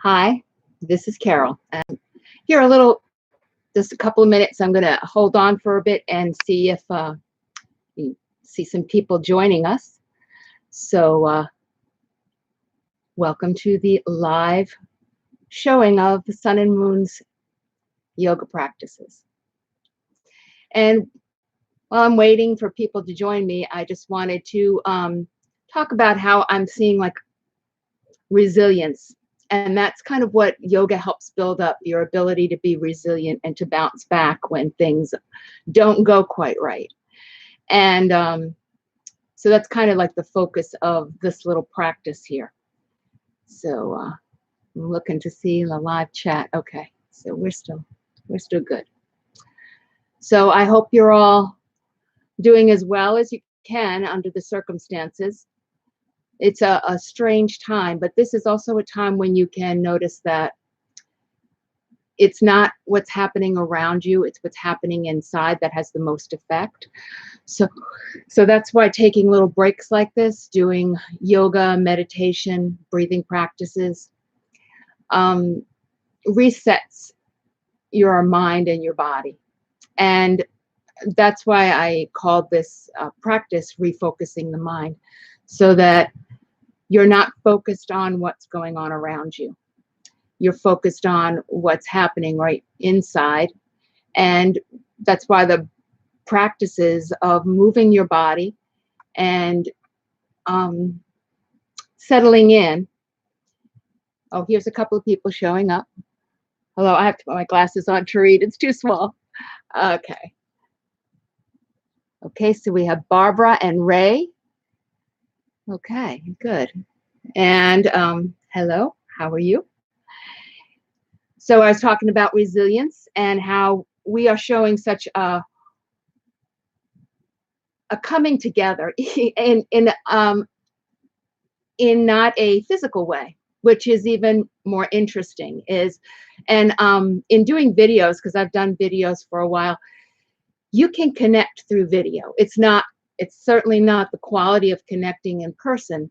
Hi, this is Carol. And here just a couple of minutes. I'm going to hold on for a bit and see if you see some people joining us. So welcome to the live showing of the Sun and Moon's yoga practices. And while I'm waiting for people to join me, I just wanted to talk about how I'm seeing like resilience. And that's kind of what yoga helps build up, your ability to be resilient and to bounce back when things don't go quite right. And so that's kind of like the focus of this little practice here. So I'm looking to see the live chat. Okay, so we're still good. So I hope you're all doing as well as you can under the circumstances. It's a strange time, but this is also a time when you can notice that it's not what's happening around you, it's what's happening inside that has the most effect. So that's why taking little breaks like this, doing yoga, meditation, breathing practices, resets your mind and your body. And that's why I called this practice refocusing the mind, so that you're not focused on what's going on around you. You're focused on what's happening right inside. And that's why the practices of moving your body and settling in. Oh, here's a couple of people showing up. Hello, I have to put my glasses on to read. It's too small. Okay. Okay, so we have Barbara and Ray. Okay, good. And hello, how are you? So I was talking about resilience and how we are showing such a coming together in not a physical way, which is even more interesting. And in doing videos, because I've done videos for a while, you can connect through video. It's certainly not the quality of connecting in person,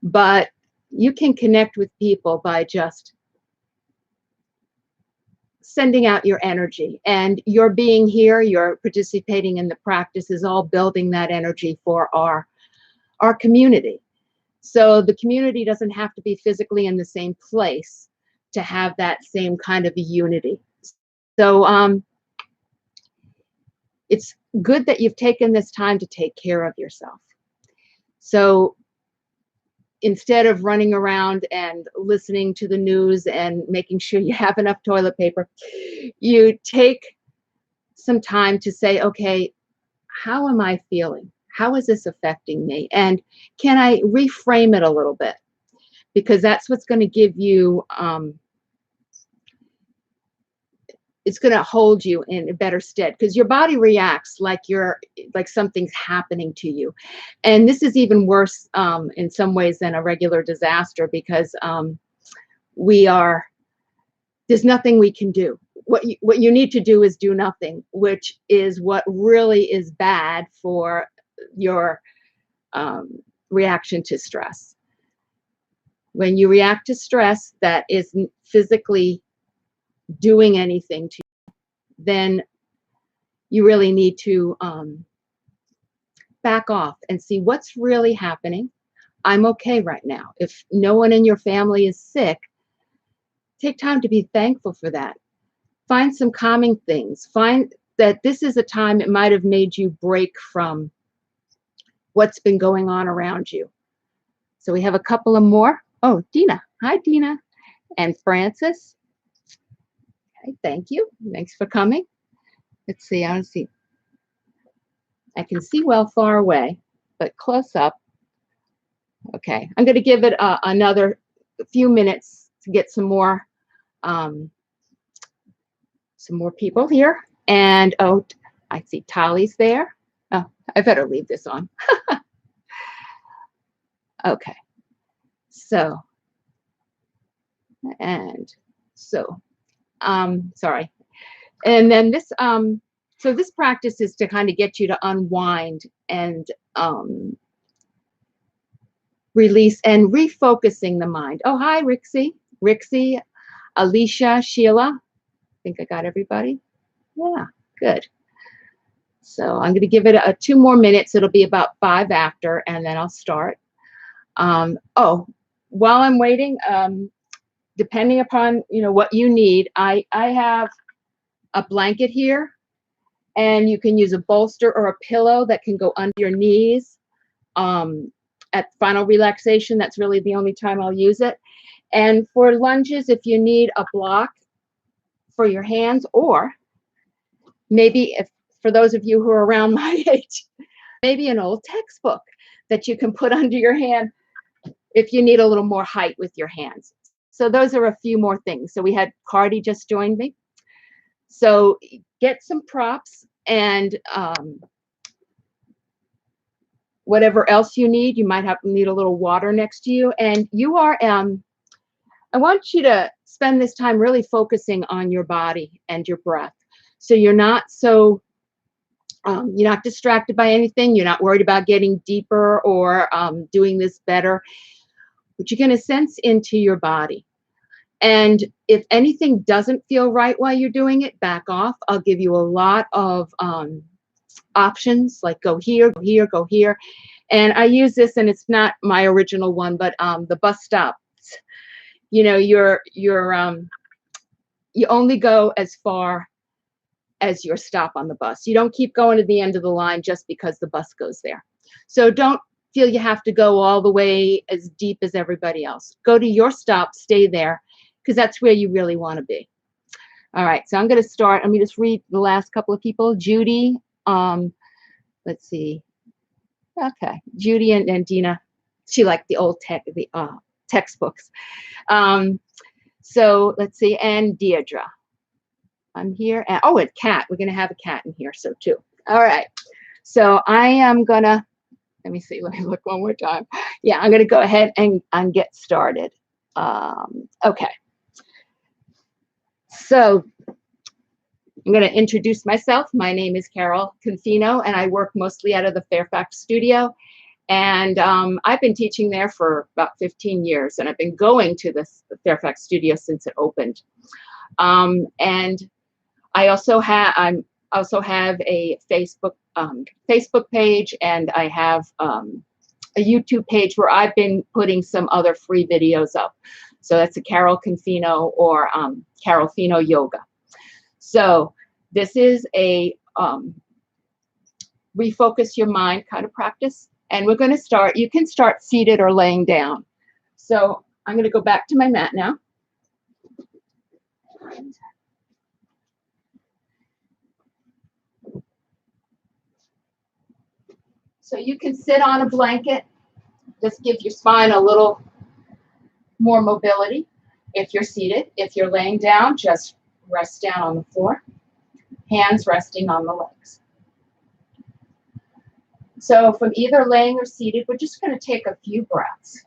but you can connect with people by just sending out your energy. And your being here, you're participating in the practice is all building that energy for our community. So the community doesn't have to be physically in the same place to have that same kind of a unity. So it's good that you've taken this time to take care of yourself. So instead of running around and listening to the news and making sure you have enough toilet paper, you take some time to say, okay, how am I feeling? How is this affecting me? And can I reframe it a little bit? Because that's what's going to give you, it's going to hold you in a better stead, because your body reacts like something's happening to you. And this is even worse in some ways than a regular disaster, because there's nothing we can do. What you need to do is do nothing, which is what really is bad for your reaction to stress. When you react to stress that isn't physically doing anything to you, then you really need to back off and see what's really happening. I'm okay right now. If no one in your family is sick, take time to be thankful for that. Find some calming things. Find that this is a time it might have made you break from what's been going on around you. So we have a couple of more. Oh, Dina. Hi, Dina. And Francis. Okay, thank you. Thanks for coming. Let's see. I don't see. I can see well far away, but close up. Okay. I'm going to give it another few minutes to get some more people here. And oh, I see Tali's there. Oh, I better leave this on. Okay. So, sorry. And then this, so this practice is to kind of get you to unwind and release and refocusing the mind. Oh, hi, Rixie. Rixie, Alicia, Sheila. I think I got everybody. Yeah, good. So I'm going to give it 2 more minutes. It'll be about 5 after, and then I'll start. Oh, while I'm waiting, depending upon what you need, I have a blanket here, and you can use a bolster or a pillow that can go under your knees. At final relaxation, that's really the only time I'll use it. And for lunges, if you need a block for your hands, or maybe if for those of you who are around my age, maybe an old textbook that you can put under your hand if you need a little more height with your hands. So those are a few more things. So we had Cardi just joined me. So get some props and whatever else you need. You might need a little water next to you. And you are, I want you to spend this time really focusing on your body and your breath. So you're not you're not distracted by anything. You're not worried about getting deeper or doing this better. But you're going to sense into your body. And if anything doesn't feel right while you're doing it, back off. I'll give you a lot of options, like go here, go here, go here. And I use this, and it's not my original one, but the bus stops. You only go as far as your stop on the bus. You don't keep going to the end of the line just because the bus goes there. So don't feel you have to go all the way as deep as everybody else. Go to your stop, stay there, because that's where you really want to be. All right, so I'm going to start. Let me just read the last couple of people. Judy, let's see. Okay, Judy and Dina, she liked the old textbooks. So let's see, and Deirdre. I'm here. And, oh, and cat. We're going to have a cat in here, so too. All right. So I am going to, let me see. Let me look one more time. Yeah, I'm going to go ahead and get started. Okay. So I'm going to introduce myself. My name is Carol Confino, and I work mostly out of the Fairfax studio. And I've been teaching there for about 15 years, and I've been going to the Fairfax studio since it opened. And I also have a Facebook page, and I have a YouTube page where I've been putting some other free videos up. So that's a Carol Confino or Carol Fino Yoga. So this is a refocus your mind kind of practice. And we're going to start, you can start seated or laying down. So I'm going to go back to my mat now. So you can sit on a blanket, just give your spine a little more mobility if you're seated. If you're laying down, just rest down on the floor, hands resting on the legs. So from either laying or seated, we're just going to take a few breaths.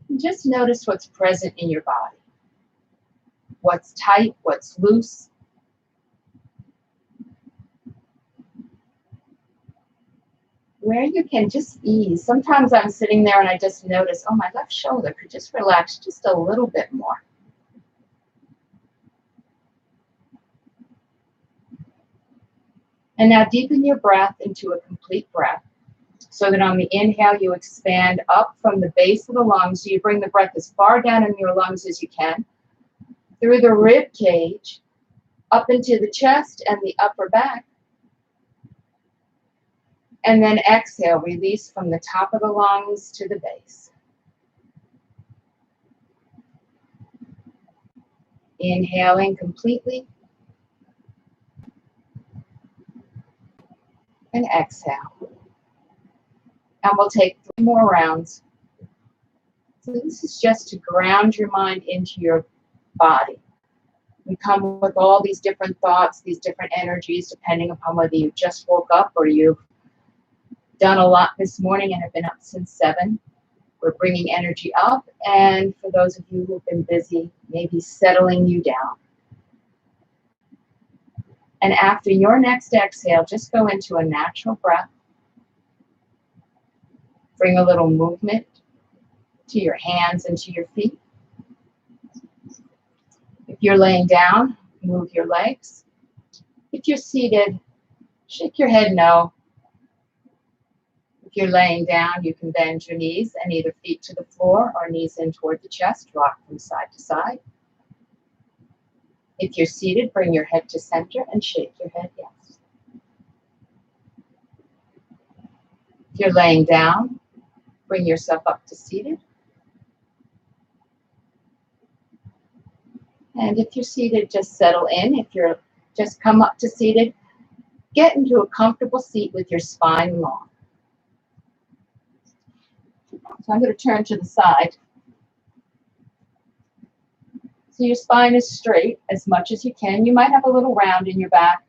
And just notice what's present in your body. What's tight, what's loose. Where you can just ease. Sometimes I'm sitting there and I just notice, oh, my left shoulder could just relax just a little bit more. And now deepen your breath into a complete breath, so that on the inhale you expand up from the base of the lungs. So you bring the breath as far down in your lungs as you can, through the rib cage, up into the chest and the upper back. And then exhale, release from the top of the lungs to the base. Inhaling completely. And exhale. And we'll take 3 more rounds. So this is just to ground your mind into your body. We come with all these different thoughts, these different energies, depending upon whether you just woke up or you've done a lot this morning and have been up since 7. We're bringing energy up, and for those of you who've been busy, maybe settling you down. And after your next exhale, just go into a natural breath. Bring a little movement to your hands and to your feet. If you're laying down, move your legs. If you're seated, shake your head no. If you're laying down, you can bend your knees and either feet to the floor or knees in toward the chest, rock from side to side. If you're seated, bring your head to center and shake your head yes. If you're laying down, bring yourself up to seated. And if you're seated, just settle in. If you're just come up to seated, get into a comfortable seat with your spine long. So I'm going to turn to the side. So your spine is straight as much as you can. You might have a little round in your back,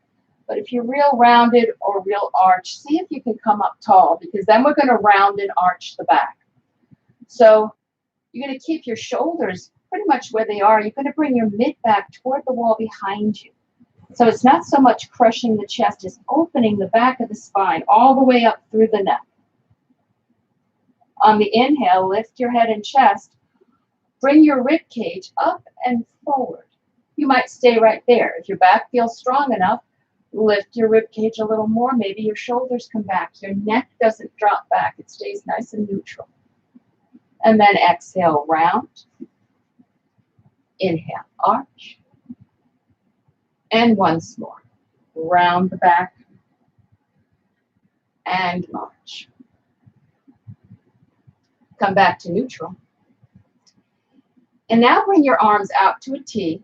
but if you're real rounded or real arched, see if you can come up tall, because then we're going to round and arch the back. So you're going to keep your shoulders pretty much where they are. You're going to bring your mid back toward the wall behind you. So it's not so much crushing the chest as opening the back of the spine all the way up through the neck. On the inhale, lift your head and chest. Bring your rib cage up and forward. You might stay right there. If your back feels strong enough, lift your rib cage a little more. Maybe your shoulders come back. Your neck doesn't drop back. It stays nice and neutral. And then exhale, round. Inhale, arch. And once more. Round the back and arch. Come back to neutral. And now bring your arms out to a T,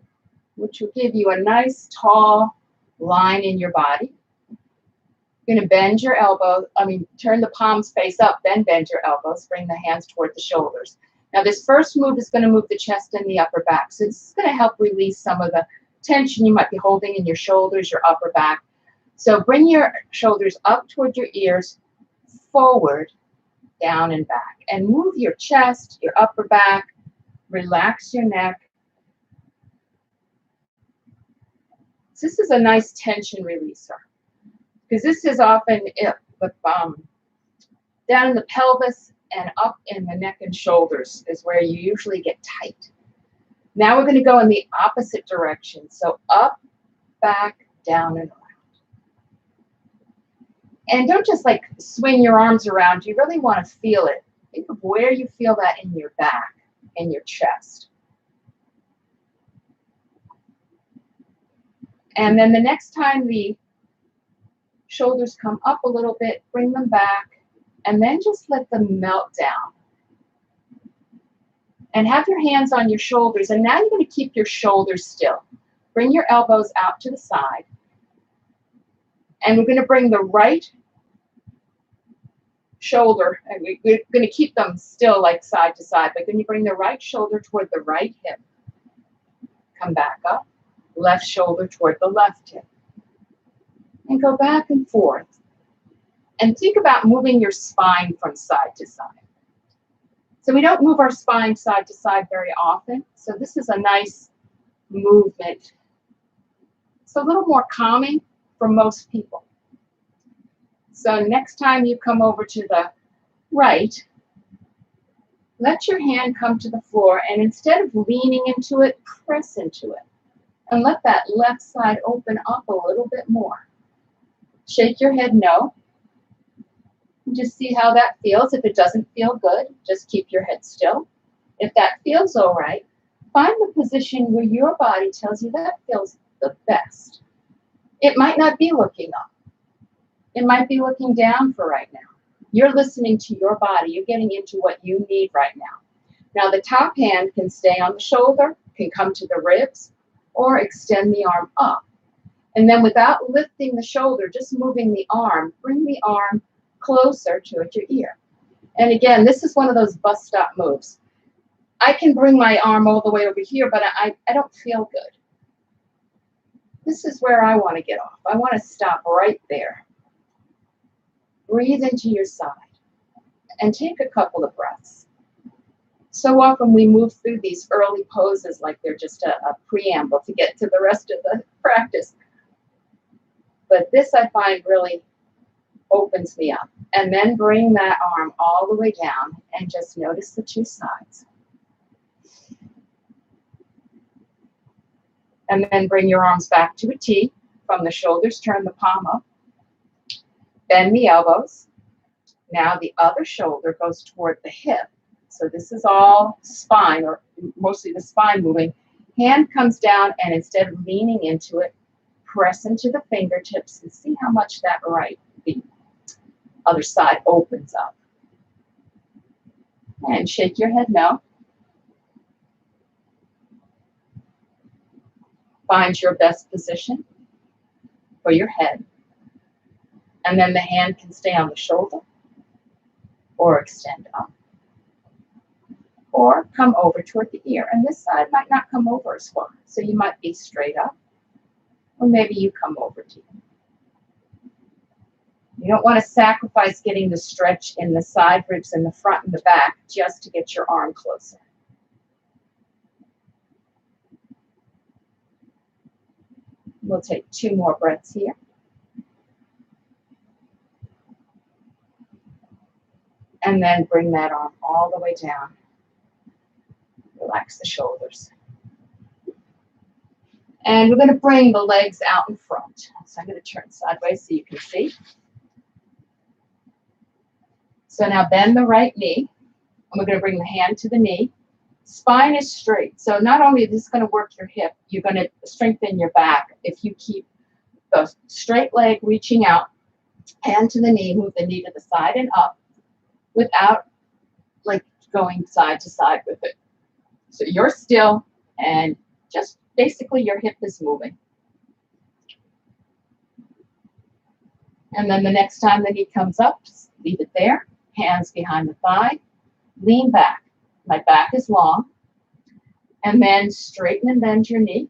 which will give you a nice tall line in your body. You're going to bend your elbows, turn the palms face up, then bend your elbows, bring the hands toward the shoulders. Now this first move is going to move the chest and the upper back. So this is going to help release some of the tension you might be holding in your shoulders, your upper back. So bring your shoulders up toward your ears, forward, down and back. And move your chest, your upper back, relax your neck. This is a nice tension releaser, because this is often down in the pelvis and up in the neck and shoulders is where you usually get tight. Now we're going to go in the opposite direction. So up, back, down, and around. And don't just like swing your arms around. You really want to feel it. Think of where you feel that in your back, in your chest. And then the next time the shoulders come up a little bit, bring them back, and then just let them melt down. And have your hands on your shoulders. And now you're going to keep your shoulders still. Bring your elbows out to the side. And we're going to bring the right shoulder, and we're going to keep them still like side to side, but then you bring the right shoulder toward the right hip. Come back up. Left shoulder toward the left hip. And go back and forth. And think about moving your spine from side to side. So we don't move our spine side to side very often. So this is a nice movement. It's a little more calming for most people. So next time you come over to the right, let your hand come to the floor, and instead of leaning into it, press into it. And let that left side open up a little bit more. Shake your head no. And just see how that feels. If it doesn't feel good, just keep your head still. If that feels all right, find the position where your body tells you that feels the best. It might not be looking up. It might be looking down for right now. You're listening to your body. You're getting into what you need right now. Now the top hand can stay on the shoulder, can come to the ribs, or extend the arm up. And then without lifting the shoulder, just moving the arm, bring the arm closer to your ear. And again, this is one of those bus stop moves. I can bring my arm all the way over here, but I don't feel good. This is where I want to get off. I want to stop right there. Breathe into your side and take a couple of breaths. So often we move through these early poses like they're just a preamble to get to the rest of the practice. But this I find really opens me up. And then bring that arm all the way down and just notice the two sides. And then bring your arms back to a T. From the shoulders, turn the palm up. Bend the elbows. Now the other shoulder goes toward the hip. So this is all spine, or mostly the spine moving. Hand comes down, and instead of leaning into it, press into the fingertips and see how much the other side opens up. And shake your head no. Find your best position for your head. And then the hand can stay on the shoulder or extend up. Or come over toward the ear. And this side might not come over as far. So you might be straight up. Or maybe you come over to you. You don't want to sacrifice getting the stretch in the side ribs in the front and the back just to get your arm closer. We'll take 2 more breaths here. And then bring that arm all the way down. Relax the shoulders. And we're going to bring the legs out in front. So I'm going to turn sideways so you can see. So now bend the right knee. And we're going to bring the hand to the knee. Spine is straight. So not only is this going to work your hip, you're going to strengthen your back if you keep the straight leg reaching out, hand to the knee, move the knee to the side and up without like going side to side with it. So you're still and just basically your hip is moving. And then the next time the knee comes up, just leave it there. Hands behind the thigh. Lean back. My back is long. And then straighten and bend your knee.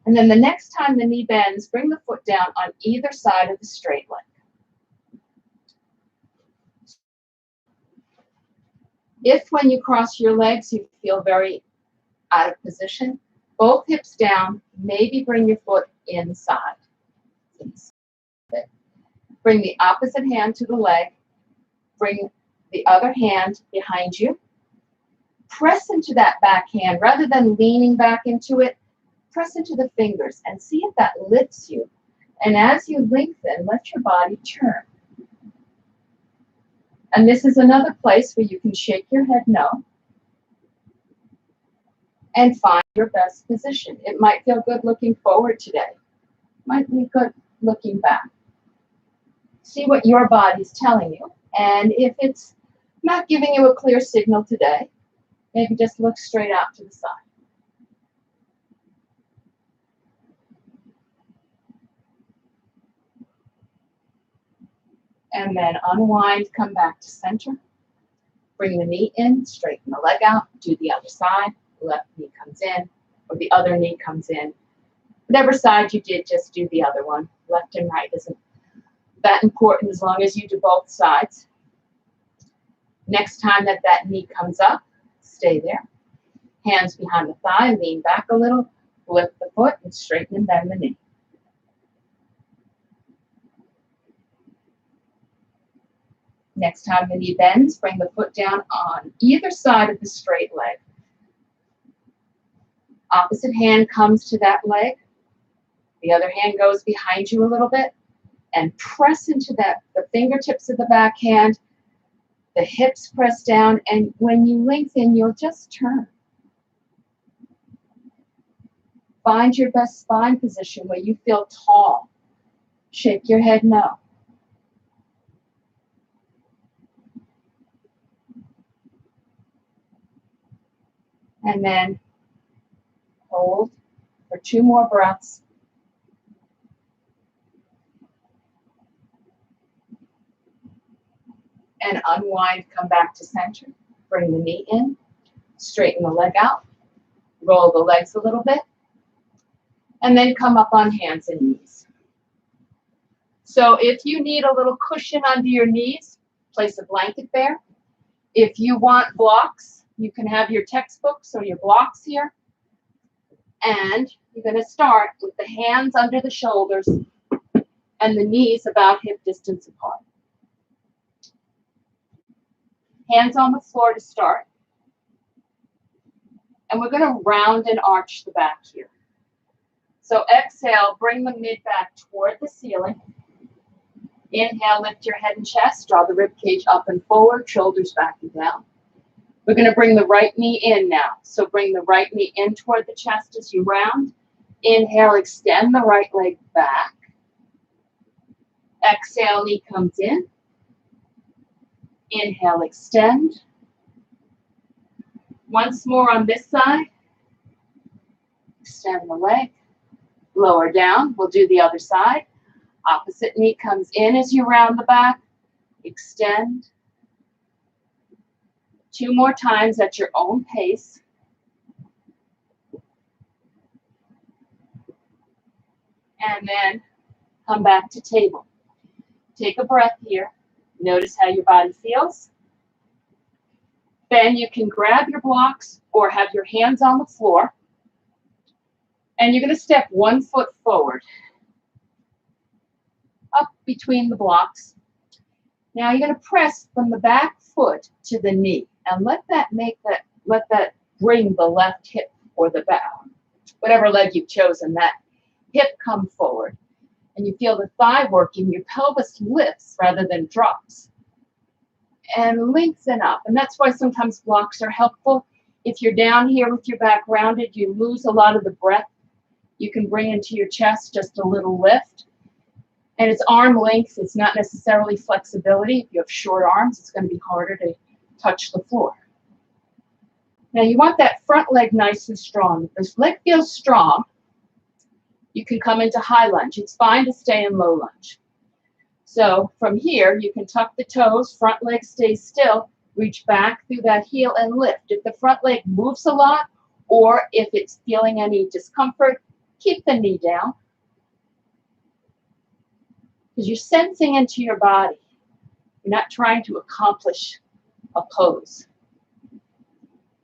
And then the next time the knee bends, bring the foot down on either side of the straight leg. If when you cross your legs you feel very out of position, both hips down, maybe bring your foot inside. Bring the opposite hand to the leg. Bring the other hand behind you. Press into that back hand. Rather than leaning back into it, press into the fingers and see if that lifts you. And as you lengthen, let your body turn. And this is another place where you can shake your head no and find your best position. It might feel good looking forward today. It might be good looking back. See what your body's telling you. And if it's not giving you a clear signal today, maybe just look straight out to the side. And then unwind, come back to center. Bring the knee in, straighten the leg out, do the other side. Left knee comes in, or the other knee comes in. Whatever side you did, just do the other one. Left and right isn't that important as long as you do both sides. Next time that knee comes up, stay there. Hands behind the thigh, lean back a little, lift the foot, and straighten and bend the knee. Next time the knee bends, bring the foot down on either side of the straight leg. Opposite hand comes to that leg. The other hand goes behind you a little bit and press into the fingertips of the back hand. The hips press down, and when you lengthen, you'll just turn. Find your best spine position where you feel tall. Shake your head no. And then hold for 2 more breaths. And unwind, come back to center. Bring the knee in, straighten the leg out, roll the legs a little bit, and then come up on hands and knees. So if you need a little cushion under your knees, place a blanket there. If you want blocks, you can have your textbooks or your blocks here. And you're going to start with the hands under the shoulders and the knees about hip distance apart. Hands on the floor to start. And we're going to round and arch the back here. So exhale, bring the mid back toward the ceiling. Inhale, lift your head and chest, draw the rib cage up and forward, shoulders back and down. We're going to bring the right knee in now. So bring the right knee in toward the chest as you round. Inhale, extend the right leg back. Exhale, knee comes in. Inhale, extend. Once more on this side. Extend the leg. Lower down. We'll do the other side. Opposite knee comes in as you round the back. Extend. 2 more times at your own pace. And then come back to table. Take a breath here. Notice how your body feels. Then you can grab your blocks or have your hands on the floor. And you're going to step 1 foot forward, up between the blocks. Now you're going to press from the back foot to the knee and let that bring the left hip or the back, whatever leg you've chosen, that hip come forward. And you feel the thigh working, your pelvis lifts rather than drops. And lengthen up. And that's why sometimes blocks are helpful. If you're down here with your back rounded, you lose a lot of the breath. You can bring into your chest just a little lift. And it's arm length. It's not necessarily flexibility. If you have short arms, it's going to be harder to touch the floor. Now you want that front leg nice and strong. If this leg feels strong, you can come into high lunge. It's fine to stay in low lunge. So from here, you can tuck the toes, front leg stays still, reach back through that heel and lift. If the front leg moves a lot, or if it's feeling any discomfort, keep the knee down. Because you're sensing into your body. You're not trying to accomplish a pose.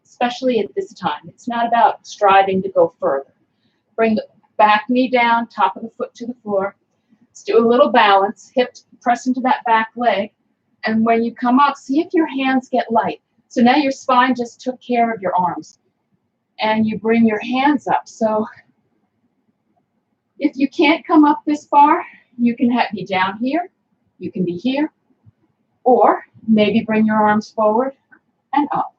Especially at this time. It's not about striving to go further. Bring the back knee down, top of the foot to the floor. Let's do a little balance. Hips press into that back leg. And when you come up, see if your hands get light. So now your spine just took care of your arms. And you bring your hands up. So if you can't come up this far, you can be down here. You can be here. Or maybe bring your arms forward and up.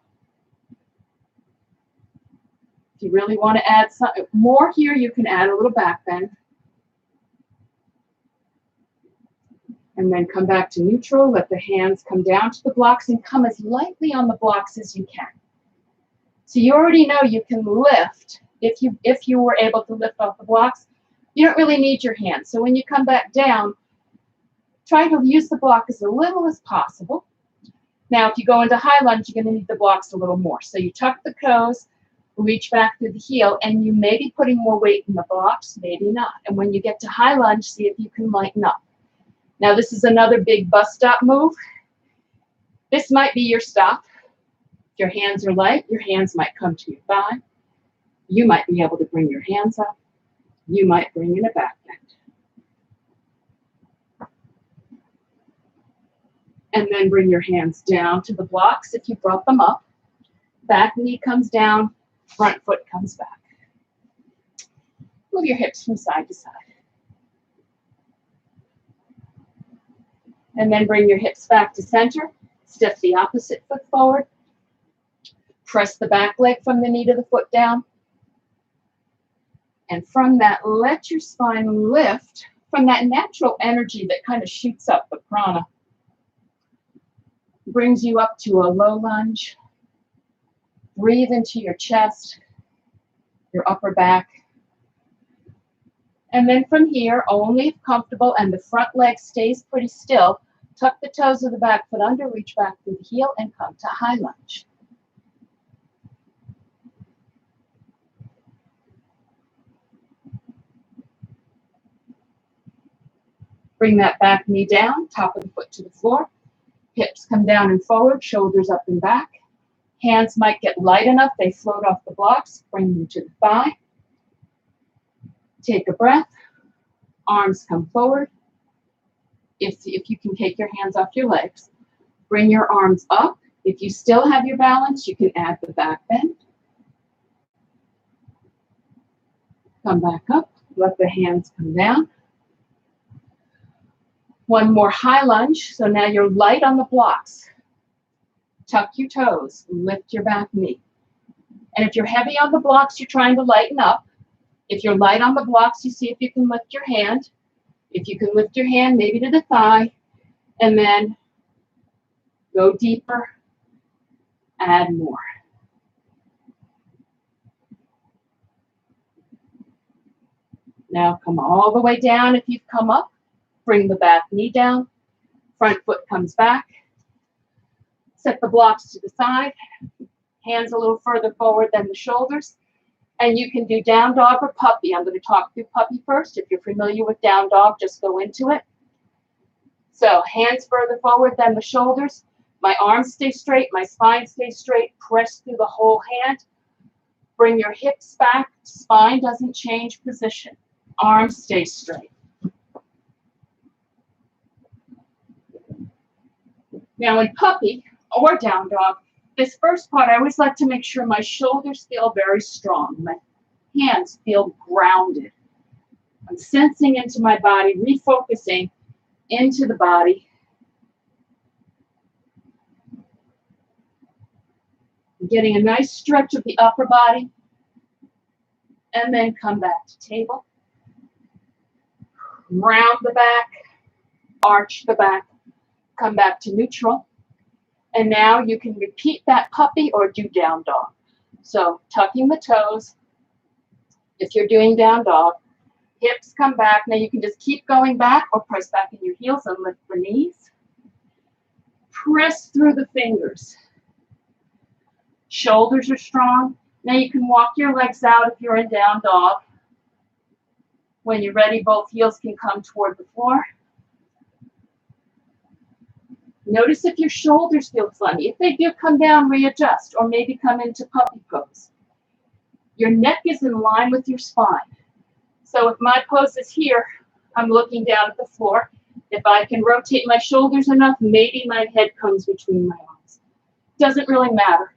If you really want to add something more here, you can add a little back bend. And then come back to neutral. Let the hands come down to the blocks and come as lightly on the blocks as you can. So you already know you can lift. If you were able to lift off the blocks, you don't really need your hands. So when you come back down, try to use the block as little as possible. Now, if you go into high lunge, you're going to need the blocks a little more. So you tuck the toes, reach back through the heel, and you may be putting more weight in the blocks, maybe not. And when you get to high lunge, see if you can lighten up. Now, this is another big bus stop move. This might be your stop. If your hands are light, your hands might come to your thigh. You might be able to bring your hands up. You might bring in a back bend. And then bring your hands down to the blocks if you brought them up. Back knee comes down, front foot comes back. Move your hips from side to side. And then bring your hips back to center. Step the opposite foot forward. Press the back leg from the knee to the foot down. And from that, let your spine lift from that natural energy that kind of shoots up, the prana. Brings you up to a low lunge. Breathe into your chest, your upper back. And then from here, only if comfortable and the front leg stays pretty still, tuck the toes of the back foot under, reach back through the heel, and come to high lunge. Bring that back knee down, top of the foot to the floor. Hips come down and forward, shoulders up and back. Hands might get light enough, they float off the blocks, bring them to the thigh. Take a breath. Arms come forward. If you can take your hands off your legs, bring your arms up. If you still have your balance, you can add the back bend. Come back up. Let the hands come down. One more high lunge. So now you're light on the blocks. Tuck your toes. Lift your back knee. And if you're heavy on the blocks, you're trying to lighten up. If you're light on the blocks, you see if you can lift your hand. If you can lift your hand maybe to the thigh, and then go deeper, add more. Now come all the way down. If you've come up, bring the back knee down. Front foot comes back. Set the blocks to the side. Hands a little further forward than the shoulders. And you can do down dog or puppy. I'm going to talk through puppy first. If you're familiar with down dog, just go into it. So hands further forward than the shoulders. My arms stay straight. My spine stays straight. Press through the whole hand. Bring your hips back. Spine doesn't change position. Arms stay straight. Now in puppy or down dog, this first part, I always like to make sure my shoulders feel very strong. My hands feel grounded. I'm sensing into my body, refocusing into the body. Getting a nice stretch of the upper body. And then come back to table. Round the back, arch the back, come back to neutral. And now you can repeat that puppy or do down dog. So tucking the toes, if you're doing down dog, hips come back. Now you can just keep going back or press back in your heels and lift the knees. Press through the fingers. Shoulders are strong. Now you can walk your legs out if you're in down dog. When you're ready, both heels can come toward the floor. Notice if your shoulders feel funny. If they do, come down, readjust, or maybe come into puppy pose. Your neck is in line with your spine. So if my pose is here, I'm looking down at the floor. If I can rotate my shoulders enough, maybe my head comes between my arms. Doesn't really matter.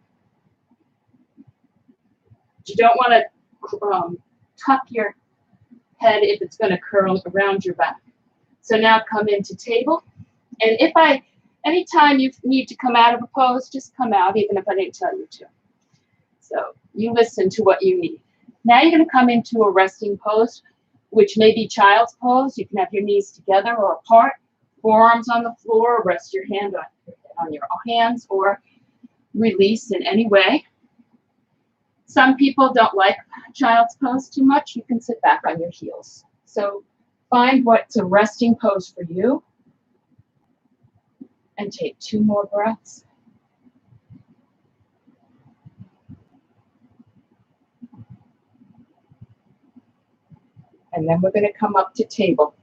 You don't want to tuck your head if it's going to curl around your back. So now come into table. And anytime you need to come out of a pose, just come out, even if I didn't tell you to. So you listen to what you need. Now you're going to come into a resting pose, which may be child's pose. You can have your knees together or apart, forearms on the floor, rest your hand on your hands, or release in any way. Some people don't like child's pose too much. You can sit back on your heels. So find what's a resting pose for you. And take 2 more breaths. And then we're going to come up to table.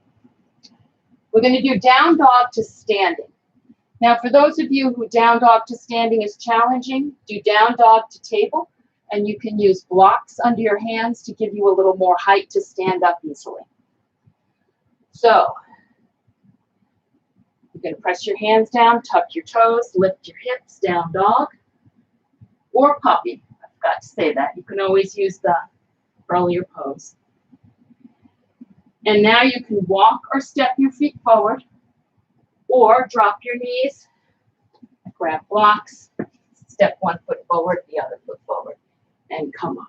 We're going to do down dog to standing. Now, for those of you who down dog to standing is challenging, do down dog to table. And you can use blocks under your hands to give you a little more height to stand up easily. So, you're going to press your hands down, tuck your toes, lift your hips, down dog, or puppy. I forgot to say that. You can always use the earlier pose. And now you can walk or step your feet forward, or drop your knees, grab blocks, step 1 foot forward, the other foot forward, and come up.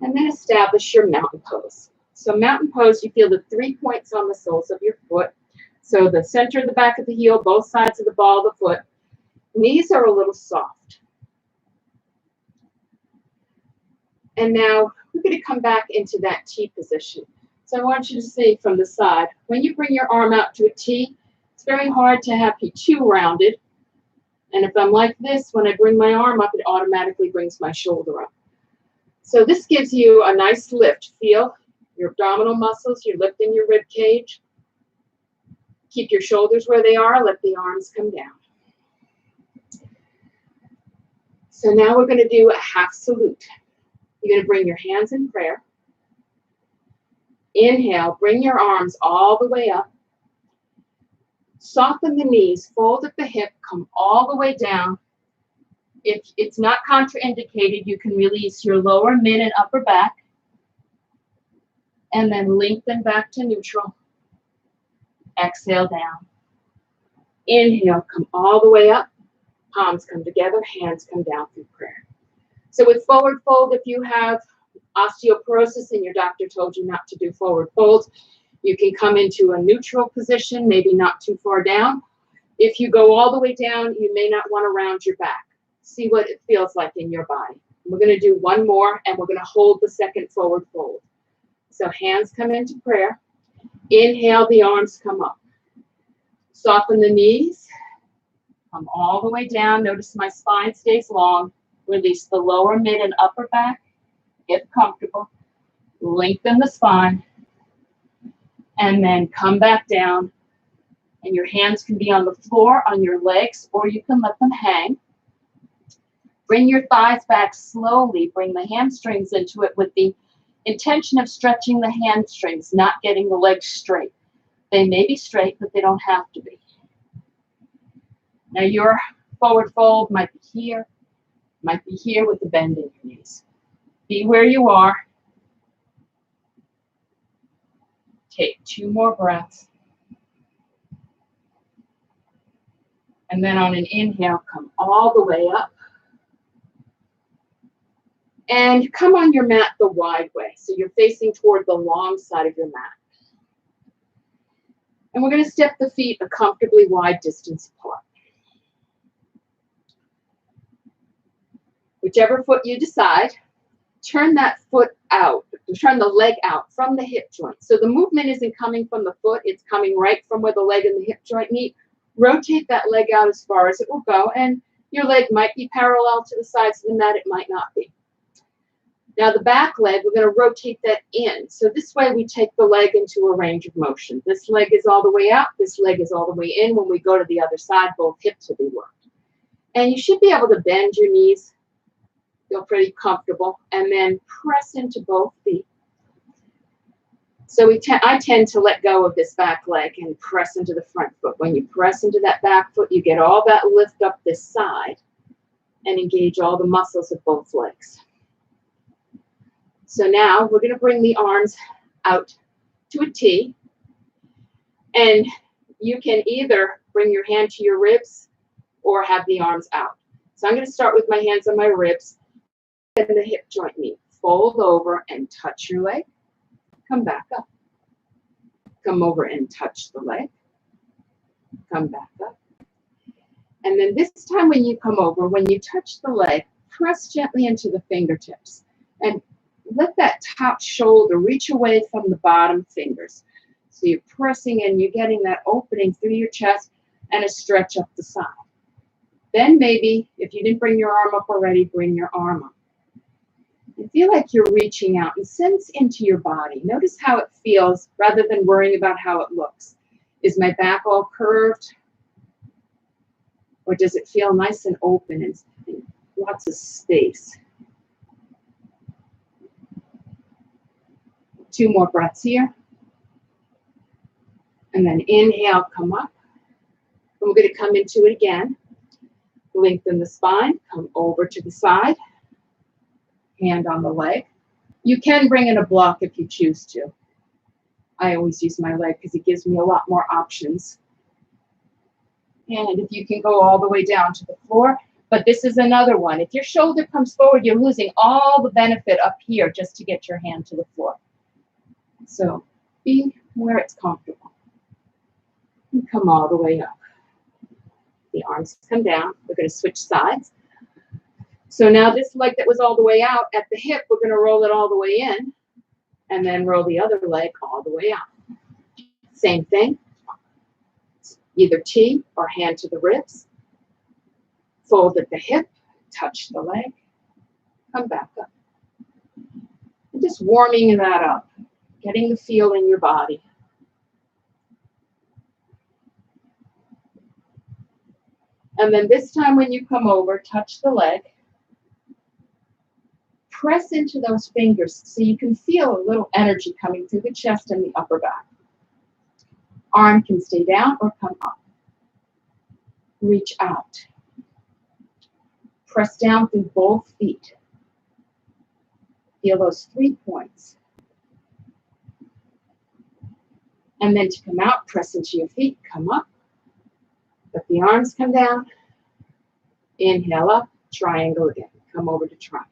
And then establish your mountain pose. So mountain pose, you feel the 3 points on the soles of your foot. So the center of the back of the heel, both sides of the ball of the foot. Knees are a little soft. And now we're going to come back into that T position. So I want you to see from the side, when you bring your arm out to a T, it's very hard to have you too rounded. And if I'm like this, when I bring my arm up, it automatically brings my shoulder up. So this gives you a nice lift. Feel your abdominal muscles. You're lifting your rib cage. Keep your shoulders where they are. Let the arms come down. So now we're going to do a half salute. You're going to bring your hands in prayer. Inhale, bring your arms all the way up. Soften the knees, fold at the hip, come all the way down. If it's not contraindicated, you can release your lower, mid, and upper back. And then lengthen back to neutral. Exhale down. Inhale, come all the way up. Palms come together, hands come down through prayer. So with forward fold, if you have osteoporosis and your doctor told you not to do forward folds, you can come into a neutral position, maybe not too far down. If you go all the way down, you may not want to round your back. See what it feels like in your body. We're going to do one more, and we're going to hold the second forward fold. So hands come into prayer. Inhale, the arms come up. Soften the knees. Come all the way down. Notice my spine stays long. Release the lower, mid, and upper back. Get comfortable. Lengthen the spine. And then come back down. And your hands can be on the floor, on your legs, or you can let them hang. Bring your thighs back slowly. Bring the hamstrings into it with the intention of stretching the hamstrings, not getting the legs straight. They may be straight, but they don't have to be. Now your forward fold might be here with the bend in your knees. Be where you are. Take 2 more breaths. And then on an inhale, come all the way up. And come on your mat the wide way. So you're facing toward the long side of your mat. And we're going to step the feet a comfortably wide distance apart. Whichever foot you decide, turn that foot out. Turn the leg out from the hip joint. So the movement isn't coming from the foot. It's coming right from where the leg and the hip joint meet. Rotate that leg out as far as it will go. And your leg might be parallel to the sides of the mat. It might not be. Now the back leg, we're going to rotate that in. So this way we take the leg into a range of motion. This leg is all the way out. This leg is all the way in. When we go to the other side, both hips will be worked. And you should be able to bend your knees. Feel pretty comfortable. And then press into both feet. So I tend to let go of this back leg and press into the front foot. When you press into that back foot, you get all that lift up this side and engage all the muscles of both legs. So now we're going to bring the arms out to a T. And you can either bring your hand to your ribs or have the arms out. So I'm going to start with my hands on my ribs and the hip joint meet. Fold over and touch your leg. Come back up. Come over and touch the leg. Come back up. And then this time when you come over, when you touch the leg, press gently into the fingertips. And let that top shoulder reach away from the bottom fingers. So you're pressing and you're getting that opening through your chest and a stretch up the side. Then maybe, if you didn't bring your arm up already, bring your arm up. And feel like you're reaching out and sense into your body. Notice how it feels rather than worrying about how it looks. Is my back all curved? Or does it feel nice and open and lots of space? 2 more breaths here. And then inhale, come up. And we're going to come into it again. Lengthen the spine, come over to the side. Hand on the leg. You can bring in a block if you choose to. I always use my leg because it gives me a lot more options. And if you can go all the way down to the floor, but this is another one. If your shoulder comes forward, you're losing all the benefit up here just to get your hand to the floor. So be where it's comfortable. And come all the way up. The arms come down. We're going to switch sides. So now this leg that was all the way out at the hip, we're going to roll it all the way in and then roll the other leg all the way out. Same thing. Either T or hand to the ribs. Fold at the hip, touch the leg, come back up. And just warming that up, getting the feel in your body. And then this time when you come over, touch the leg. press into those fingers so you can feel a little energy coming through the chest and the upper back. Arm can stay down or come up. Reach out. Press down through both feet. Feel those 3 points. And then to come out, press into your feet, come up. Let the arms come down. Inhale up, triangle again. Come over to triangle.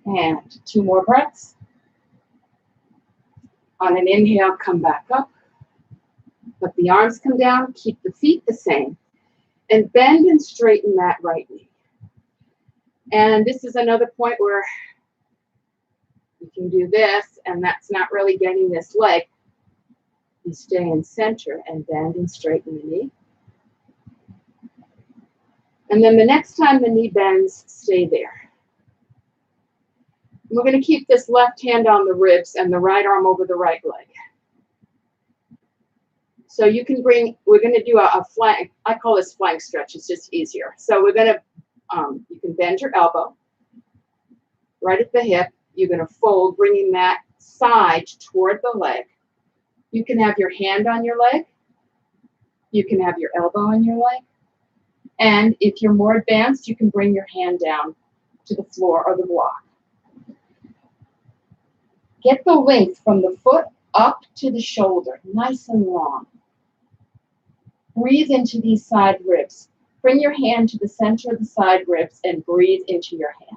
And 2 more breaths. On an inhale, come back up. Let the arms come down, keep the feet the same. And bend and straighten that right knee. And this is another point where you can do this, and that's not really getting this leg. You stay in center and bend and straighten the knee. And then the next time the knee bends, stay there. We're going to keep this left hand on the ribs and the right arm over the right leg. So you can bring, we're going to do a flank, I call this flank stretch, it's just easier. So we're going to, you can bend your elbow right at the hip. You're going to fold, bringing that side toward the leg. You can have your hand on your leg. You can have your elbow on your leg. And if you're more advanced, you can bring your hand down to the floor or the block. Get the length from the foot up to the shoulder, nice and long. Breathe into these side ribs. Bring your hand to the center of the side ribs and breathe into your hand.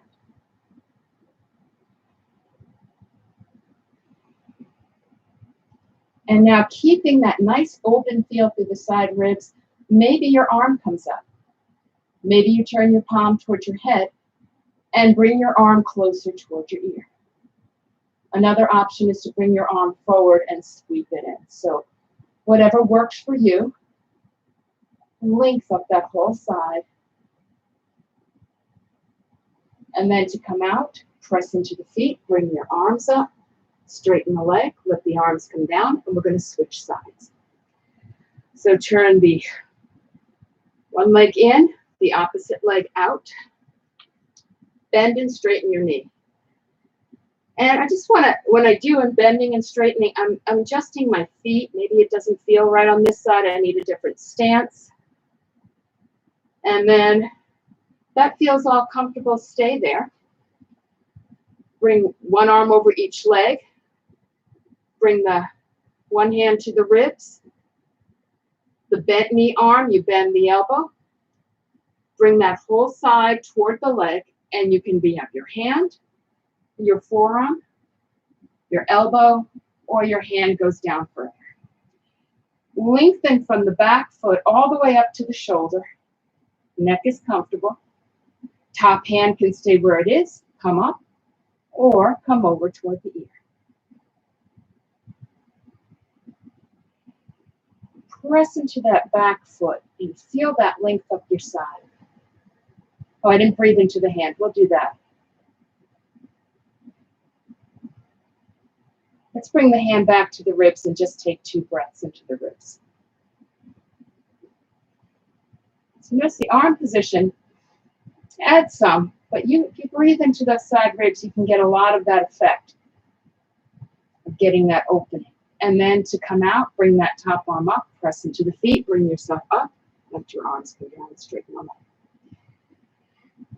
And now keeping that nice open feel through the side ribs, maybe your arm comes up. Maybe you turn your palm towards your head and bring your arm closer towards your ear. Another option is to bring your arm forward and sweep it in. So whatever works for you, length up that whole side. And then to come out, press into the feet, bring your arms up, straighten the leg, let the arms come down, and we're going to switch sides. So turn the one leg in, the opposite leg out, bend and straighten your knee. And I just want to, when I do, I'm bending and straightening, I'm adjusting my feet. Maybe it doesn't feel right on this side. I need a different stance. And then that feels all comfortable, stay there. Bring one arm over each leg. Bring the one hand to the ribs. The bent knee arm, you bend the elbow. Bring that whole side toward the leg, and you can have your hand, your forearm, your elbow, or your hand goes down further. Lengthen from the back foot all the way up to the shoulder. Neck is comfortable. Top hand can stay where it is, come up, or come over toward the ear. Press into that back foot and feel that length up your side. Oh, I didn't breathe into the hand. We'll do that. Let's bring the hand back to the ribs and just take 2 breaths into the ribs. So notice the arm position, add some, but if you breathe into those side ribs, you can get a lot of that effect of getting that opening. And then to come out, bring that top arm up, press into the feet, bring yourself up, let your arms go down and straighten them up.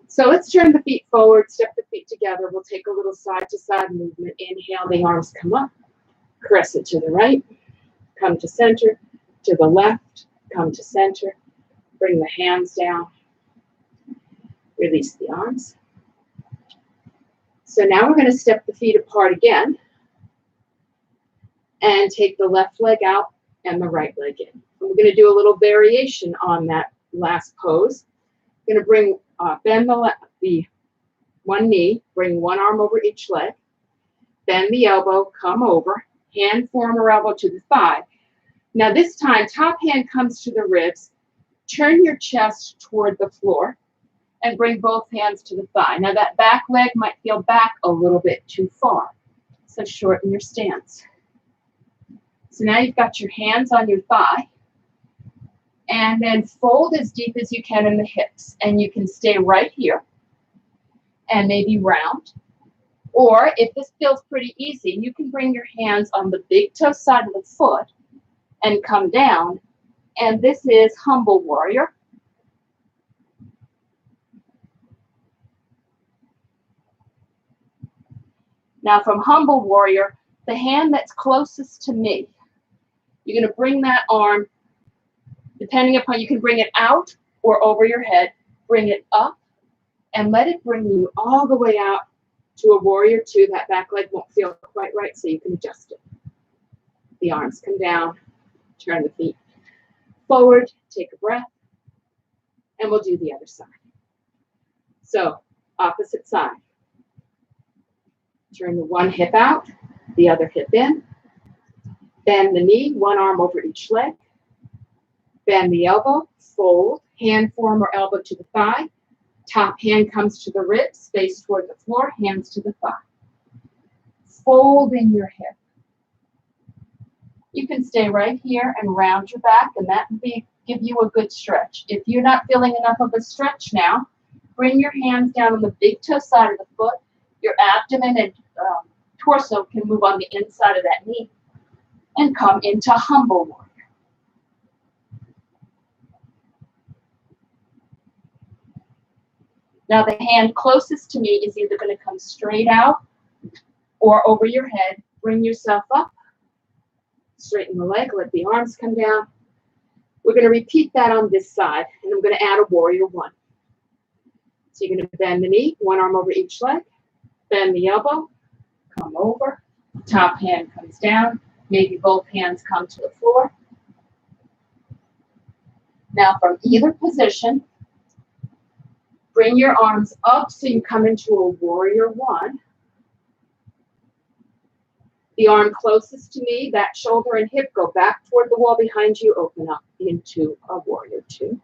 So let's turn the feet forward, step the feet together. We'll take a little side-to-side movement. Inhale, the arms come up, press it to the right, come to center, to the left, come to center, bring the hands down, release the arms. So now we're going to step the feet apart again and take the left leg out and the right leg in. And we're going to do a little variation on that last pose. We're going to bring bend the one knee, bring one arm over each leg, bend the elbow, come over, hand, forearm, or elbow to the thigh. Now this time, top hand comes to the ribs, turn your chest toward the floor, and bring both hands to the thigh. Now that back leg might feel back a little bit too far, so shorten your stance. So now you've got your hands on your thigh, and then fold as deep as you can in the hips. And you can stay right here and maybe round. Or if this feels pretty easy, you can bring your hands on the big toe side of the foot and come down. And this is humble warrior. Now from humble warrior, the hand that's closest to me, you're going to bring that arm, depending upon, you can bring it out or over your head, bring it up and let it bring you all the way out to a warrior two. That back leg won't feel quite right, so you can adjust it. The arms come down, turn the feet forward, take a breath, and we'll do the other side. So opposite side. Turn the one hip out, the other hip in. Bend the knee, one arm over each leg. Bend the elbow, fold, hand, forearm, or elbow to the thigh. Top hand comes to the ribs, face toward the floor, hands to the thigh. Fold in your hip. You can stay right here and round your back, and that will give you a good stretch. If you're not feeling enough of a stretch now, bring your hands down on the big toe side of the foot. Your abdomen and torso can move on the inside of that knee and come into humble warrior. Now the hand closest to me is either going to come straight out or over your head. Bring yourself up, straighten the leg, let the arms come down. We're going to repeat that on this side, and I'm going to add a warrior one. So you're going to bend the knee, one arm over each leg, bend the elbow, come over, top hand comes down, maybe both hands come to the floor. Now from either position, bring your arms up so you come into a warrior one. The arm closest to me, that shoulder and hip go back toward the wall behind you, open up into a warrior two.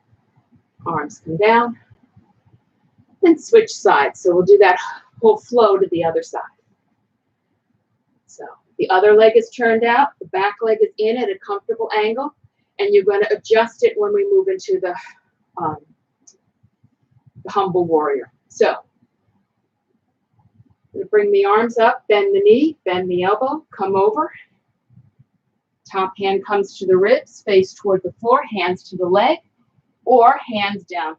Arms come down, then switch sides. So we'll do that whole flow to the other side. So the other leg is turned out, the back leg is in at a comfortable angle, and you're going to adjust it when we move into the humble warrior. So I'm going to bring the arms up, bend the knee, bend the elbow, come over. Top hand comes to the ribs, face toward the floor, hands to the leg, or hands down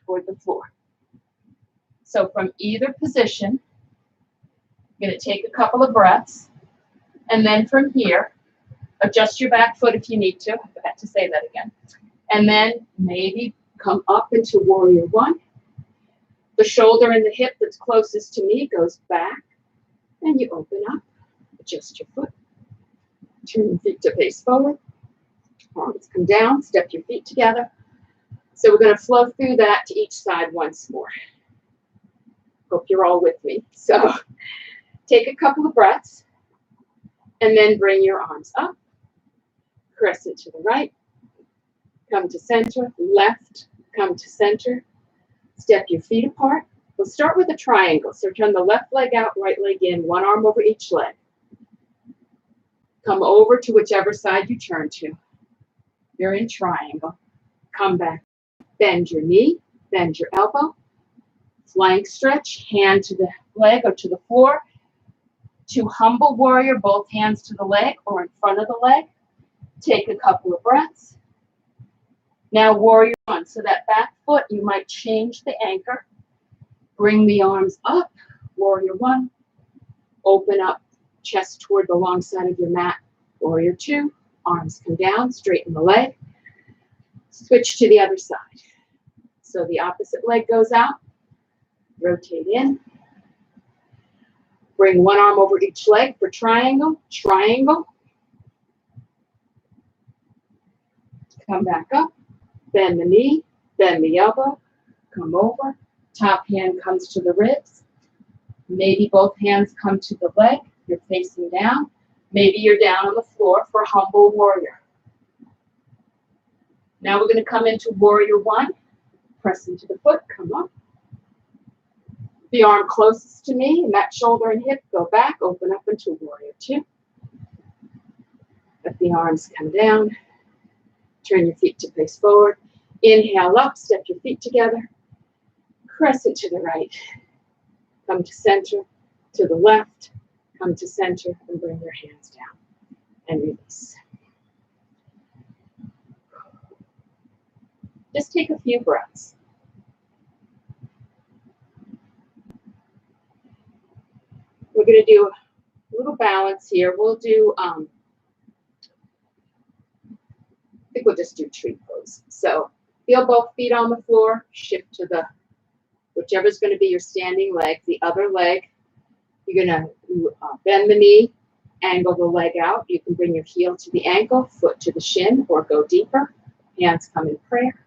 toward the floor. So from either position, I'm going to take a couple of breaths, and then from here, adjust your back foot if you need to. I forgot to say that again. And then maybe come up into warrior one. The shoulder and the hip that's closest to me goes back, and you open up, adjust your foot, turn your feet to face forward, arms come down, step your feet together. So we're going to flow through that to each side once more. Hope you're all with me. So take a couple of breaths, and then bring your arms up, crescent to the right, come to center, left, come to center. Step your feet apart. We'll start with a triangle. So turn the left leg out, right leg in, one arm over each leg. Come over to whichever side you turn to. You're in triangle. Come back. Bend your knee, bend your elbow. Flank stretch, hand to the leg or to the floor. To humble warrior, both hands to the leg or in front of the leg. Take a couple of breaths. Now warrior one. So that back foot, you might change the anchor. Bring the arms up, warrior one. Open up, chest toward the long side of your mat, warrior two. Arms come down, straighten the leg. Switch to the other side. So the opposite leg goes out. Rotate in. Bring one arm over each leg for triangle, triangle. Come back up. Bend the knee, bend the elbow, come over. Top hand comes to the ribs. Maybe both hands come to the leg. You're facing down. Maybe you're down on the floor for humble warrior. Now we're going to come into warrior one. Press into the foot, come up. The arm closest to me and that shoulder and hip go back, open up into warrior two. the arms come down. Turn your feet to face forward. Inhale up, step your feet together. Crescent to the right. Come to center, to the left. Come to center and bring your hands down and release. Just take a few breaths. We're going to do a little balance here. We'll do, I think we'll just do tree pose. So feel both feet on the floor, shift to the, whichever's going to be your standing leg, the other leg. You're going to bend the knee, angle the leg out. You can bring your heel to the ankle, foot to the shin, or go deeper. Hands come in prayer.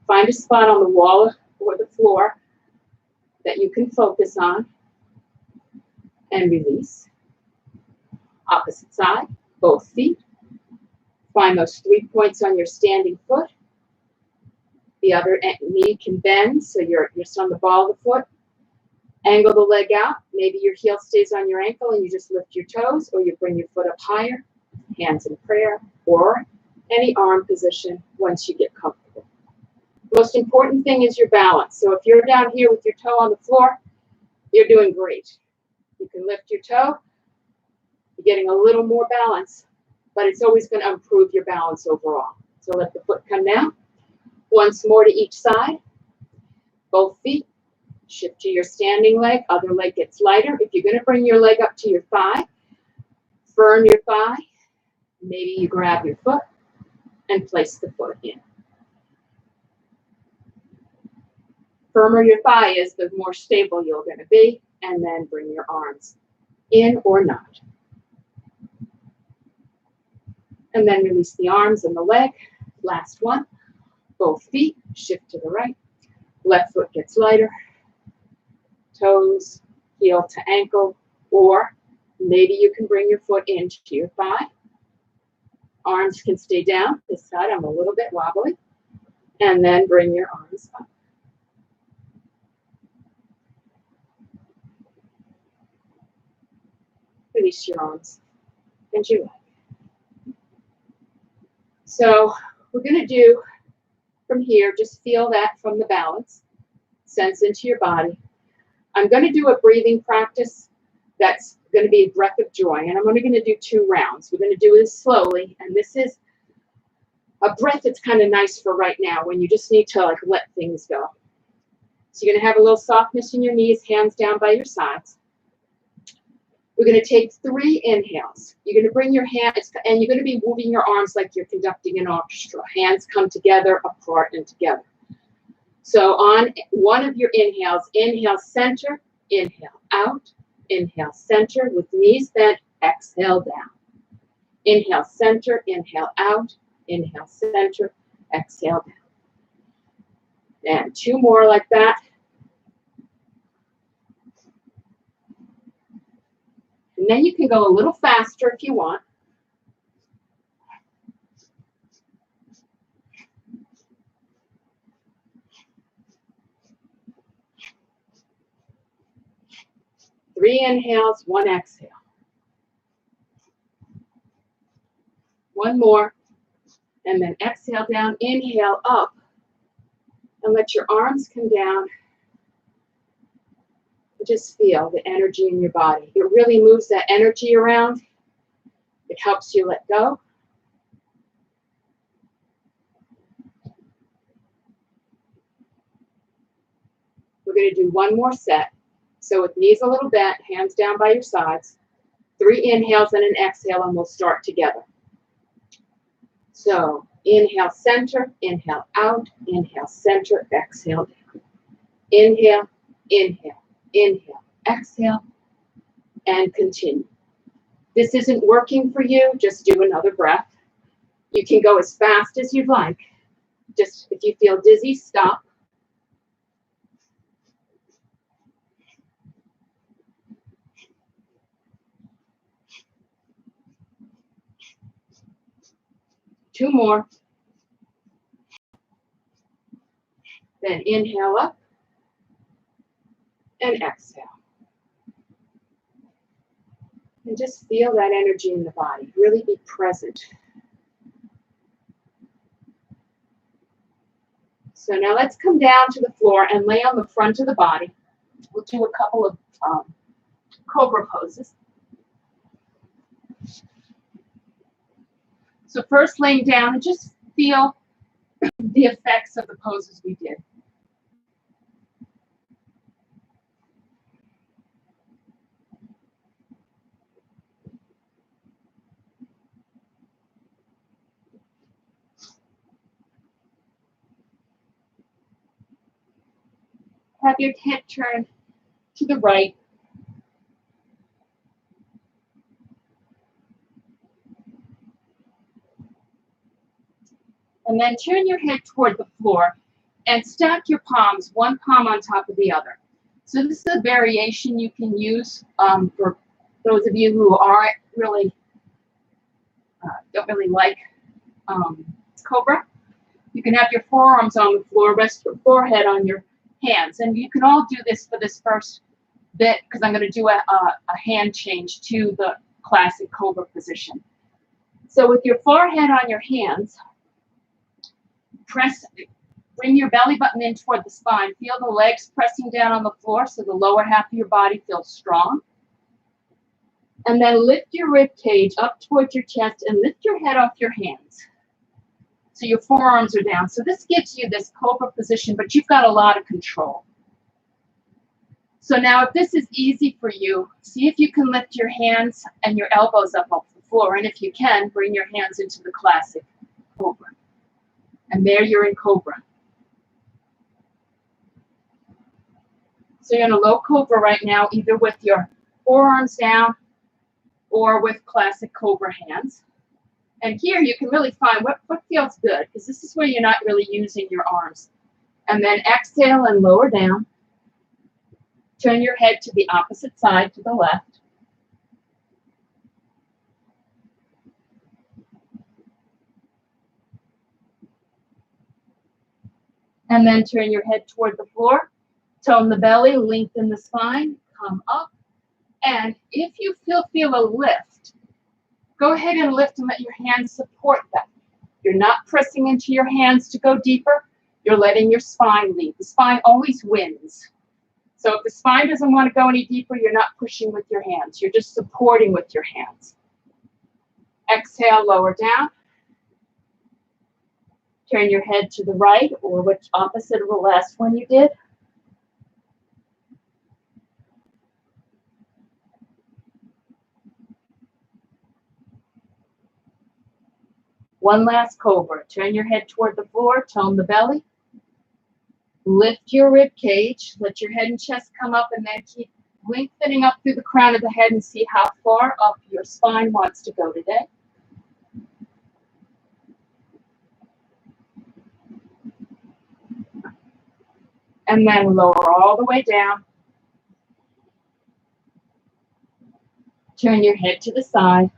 Find a spot on the wall or the floor that you can focus on and release. Opposite side, both feet. Find those 3 points on your standing foot. The other knee can bend, so you're on the ball of the foot. Angle the leg out. Maybe your heel stays on your ankle and you just lift your toes, or you bring your foot up higher, hands in prayer, or any arm position once you get comfortable. Most important thing is your balance. So if you're down here with your toe on the floor, you're doing great. You can lift your toe. You're getting a little more balance, but it's always going to improve your balance overall. So let the foot come down. Once more to each side. Both feet. Shift to your standing leg. Other leg gets lighter. If you're going to bring your leg up to your thigh, firm your thigh. Maybe you grab your foot and place the foot in. Firmer your thigh is, the more stable you're going to be. And then bring your arms in or not. And then release the arms and the leg. Last one. Both feet. Shift to the right. Left foot gets lighter. Toes, heel to ankle, or maybe you can bring your foot into your thigh. Arms can stay down. This side, I'm a little bit wobbly. And then bring your arms up. Release your arms and your leg. So we're going to do from here, just feel that from the balance. Sense into your body. I'm going to do a breathing practice that's going to be a breath of joy, and I'm only going to do 2 rounds. We're going to do this slowly, and this is a breath that's kind of nice for right now when you just need to like let things go. So you're going to have a little softness in your knees, hands down by your sides. We're going to take 3 inhales. You're going to bring your hands, and you're going to be moving your arms like you're conducting an orchestra. Hands come together, apart, and together. So on one of your inhales, inhale center, inhale out, inhale center with knees bent, exhale down. Inhale center, inhale out, inhale center, exhale down. And 2 more like that. And then you can go a little faster if you want. Three inhales, 1 exhale. One more, and then exhale down, inhale up, and let your arms come down. Just feel the energy in your body. It really moves that energy around. It helps you let go. We're going to do 1 more set. So with knees a little bent, hands down by your sides. 3 inhales and an exhale, and we'll start together. So inhale, center, inhale out, inhale, center, exhale down. Inhale, inhale, inhale, exhale, and continue. This isn't working for you, just do another breath. You can go as fast as you'd like. Just if you feel dizzy, stop. Two more. Then inhale up and exhale. And just feel that energy in the body. Really be present. So now let's come down to the floor and lay on the front of the body. We'll do a couple of cobra poses. So first laying down and just feel the effects of the poses we did. Have your head turned to the right. And then turn your head toward the floor and stack your palms, one palm on top of the other. So this is a variation you can use for those of you who aren't really, don't really like cobra. You can have your forearms on the floor, rest your forehead on your hands. And you can all do this for this first bit because I'm going to do a hand change to the classic cobra position. So with your forehead on your hands, bring your belly button in toward the spine. Feel the legs pressing down on the floor so the lower half of your body feels strong. And then lift your rib cage up towards your chest and lift your head off your hands. So your forearms are down. So this gives you this cobra position, but you've got a lot of control. So now if this is easy for you, see if you can lift your hands and your elbows up off the floor. And if you can, bring your hands into the classic cobra. And there you're in cobra. So you're in a low cobra right now, either with your forearms down or with classic cobra hands. And here you can really find what feels good, because this is where you're not really using your arms. And then exhale and lower down. Turn your head to the opposite side, to the left. And then turn your head toward the floor. Tone the belly, lengthen the spine, come up. And if you feel a lift, go ahead and lift and let your hands support that. You're not pressing into your hands to go deeper. You're letting your spine lead. The spine always wins. So if the spine doesn't want to go any deeper, you're not pushing with your hands. You're just supporting with your hands. Exhale, lower down. Turn your head to the right, or which opposite of the last one you did. One last cobra. Turn your head toward the floor, tone the belly. Lift your rib cage, let your head and chest come up, and then keep lengthening up through the crown of the head and see how far up your spine wants to go today. And then lower all the way down. Turn your head to the side.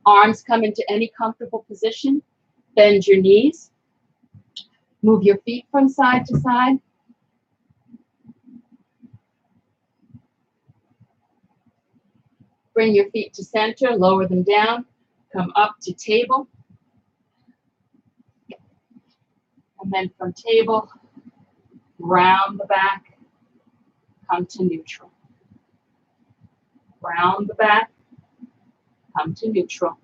Arms come into any comfortable position. Bend your knees. Move your feet from side to side. Bring your feet to center, lower them down. Come up to table. And then from table, round the back, come to neutral. Round the back, come to neutral.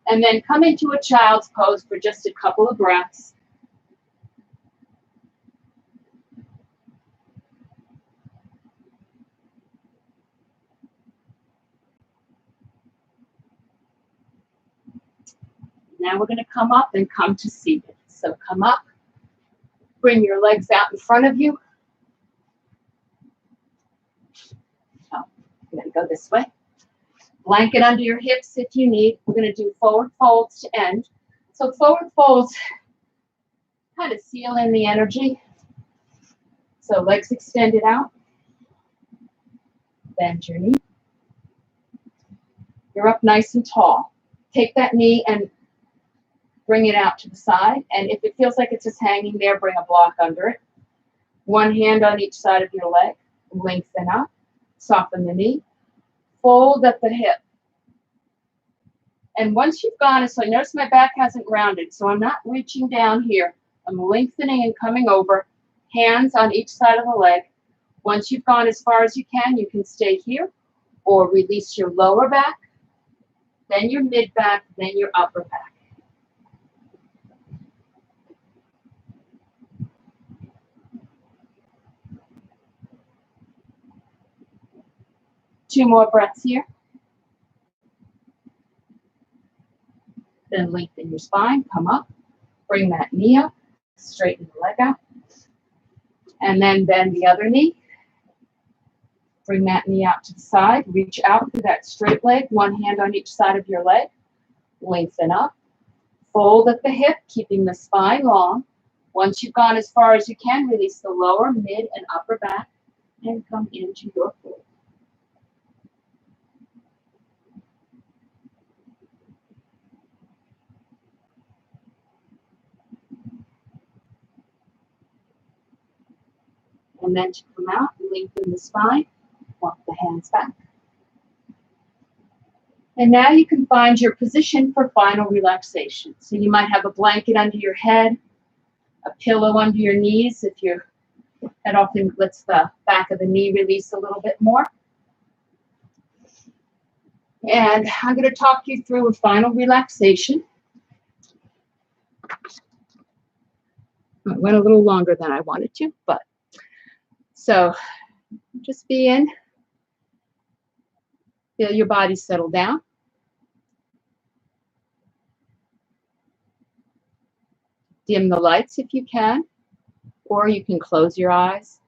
And then come into a child's pose for just a couple of breaths. Now we're going to come up and come to seated. So come up, bring your legs out in front of you. Oh, I'm going to go this way. Blanket under your hips if you need. We're going to do forward folds to end. So forward folds kind of seal in the energy. So legs extended out. Bend your knee. You're up nice and tall. Take that knee and bring it out to the side. And if it feels like it's just hanging there, bring a block under it. One hand on each side of your leg. Lengthen up. Soften the knee. Fold at the hip. And once you've gone, so notice my back hasn't rounded, so I'm not reaching down here. I'm lengthening and coming over, hands on each side of the leg. Once you've gone as far as you can stay here, or release your lower back, then your mid back, then your upper back. Two more breaths here. Then lengthen your spine, come up, bring that knee up, straighten the leg out, and then bend the other knee. Bring that knee out to the side, reach out through that straight leg, one hand on each side of your leg, lengthen up, fold at the hip, keeping the spine long. Once you've gone as far as you can, release the lower, mid, and upper back, and come into your fold. And then to come out, lengthen the spine, walk the hands back. And now you can find your position for final relaxation. So you might have a blanket under your head, a pillow under your knees if your head often lets the back of the knee release a little bit more. And I'm going to talk you through a final relaxation. It went a little longer than I wanted to, but so just be in. Feel your body settle down. Dim the lights if you can, or you can close your eyes.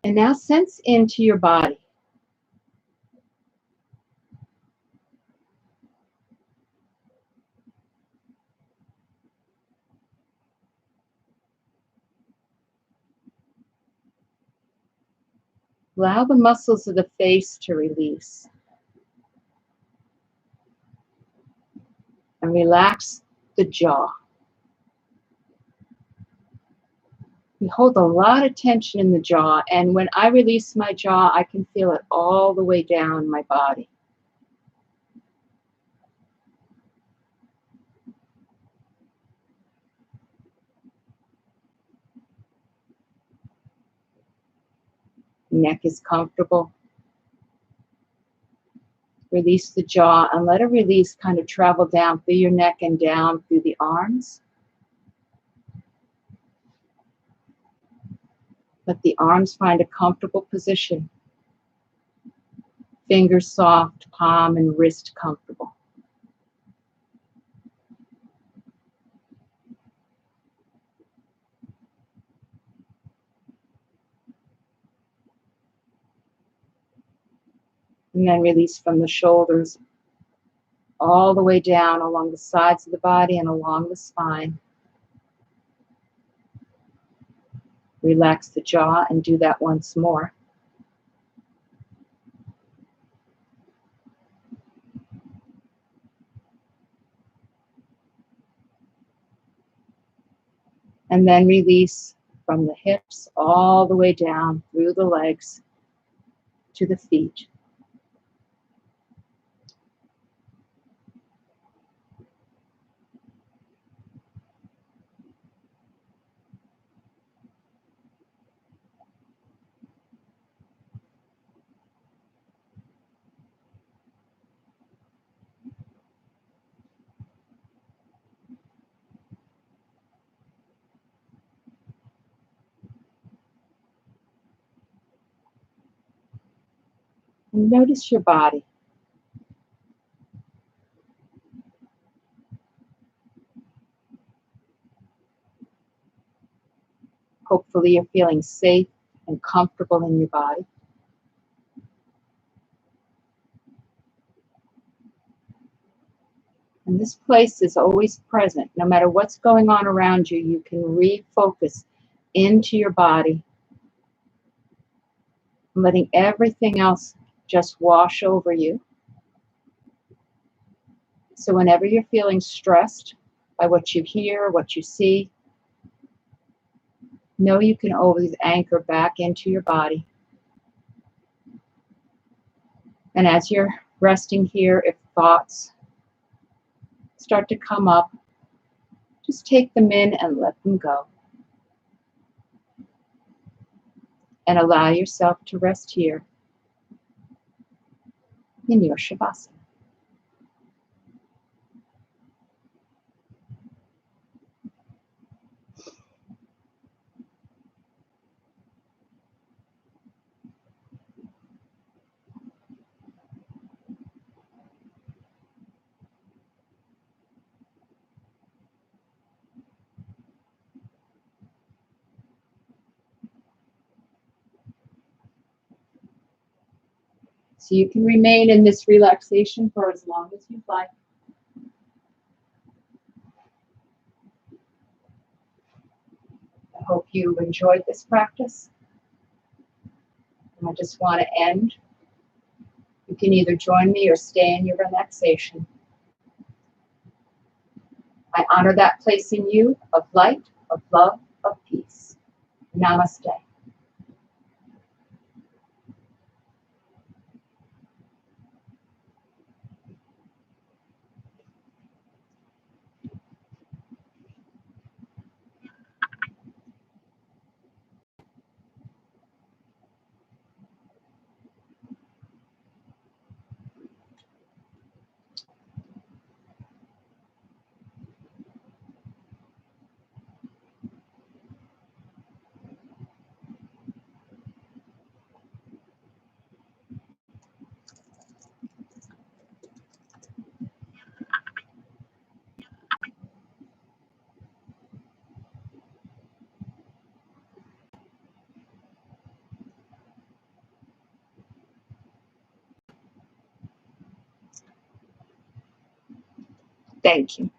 And now sense into your body. Allow the muscles of the face to release. And relax the jaw. We hold a lot of tension in the jaw, and when I release my jaw, I can feel it all the way down my body. Neck is comfortable. Release the jaw and let it release kind of travel down through your neck and down through the arms. Let the arms find a comfortable position. Fingers soft, palm and wrist comfortable. And then release from the shoulders all the way down along the sides of the body and along the spine. Relax the jaw and do that once more. And then release from the hips all the way down through the legs to the feet. And notice your body. Hopefully you're feeling safe and comfortable in your body. And this place is always present. No matter what's going on around you, you can refocus into your body, letting everything else just wash over you. So whenever you're feeling stressed by what you hear, what you see, know you can always anchor back into your body And as you're resting here, if thoughts start to come up, just take them in and let them go. And allow yourself to rest here in your Shavasana. So you can remain in this relaxation for as long as you'd like. I hope you enjoyed this practice. And I just want to end. You can either join me or stay in your relaxation. I honor that place in you of light, of love, of peace. Namaste. Thank you.